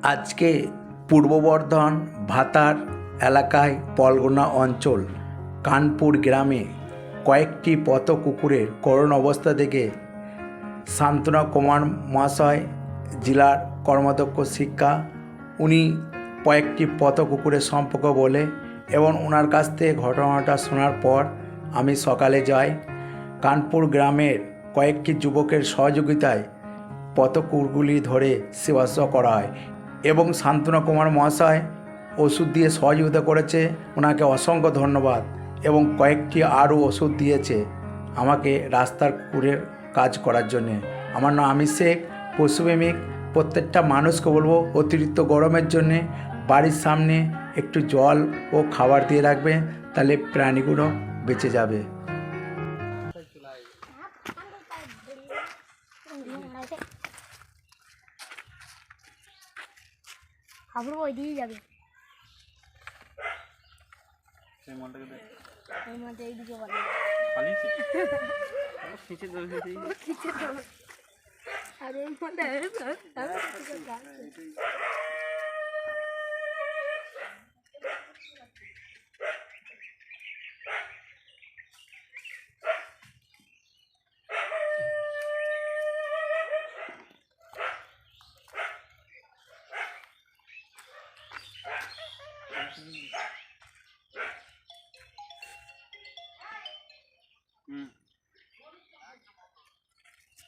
আজকে পূর্ব বর্ধমান ভাতার এলাকায় পলগোনা অঞ্চল কানপুর গ্রামে কয়েকটি পথ কুকুরের করুণ অবস্থা দেখে শান্তনা কুমার মহাশয় জেলার কর্মাধ্যক্ষ শিক্ষা উনি কয়েকটি পথ কুকুরের সম্পর্কে বলে এবং ওনার কাছ থেকে ঘটনাটা শোনার পর আমি সকালে যাই। কানপুর গ্রামের কয়েকটি যুবকের সহযোগিতায় পথ কুকুরগুলি ধরে সেবা করা হয় এবং শান্তনা কুমার মহাশয় ওষুধ দিয়ে সহযোগিতা করেছে, ওনাকে অসংখ্য ধন্যবাদ। এবং কয়েকটি আরও ওষুধ দিয়েছে আমাকে রাস্তার কুকুরের কাজ করার জন্যে। আমার নাম আমির শেখ, পশুপ্রেমিক। প্রত্যেকটা মানুষকে বলবো অতিরিক্ত গরমের জন্যে বাড়ির সামনে একটু জল ও খাবার দিয়ে রাখবে, তাহলে প্রাণীগুলো বেঁচে যাবে। খাবার ওই দিয়ে যাবে এইদিকে আর ওর মধ্যে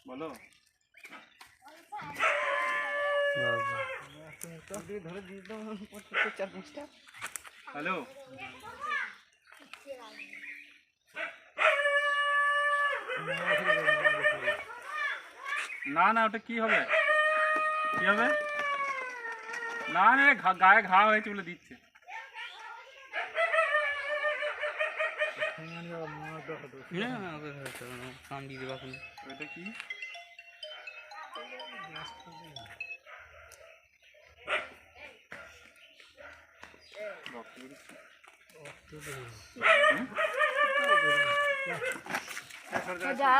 বলো হ্যালো, না না ওটা কি হবে, কি হবে? না না গায়ে ঘা হয়েছে বলে দিচ্ছে। ওটা কি जा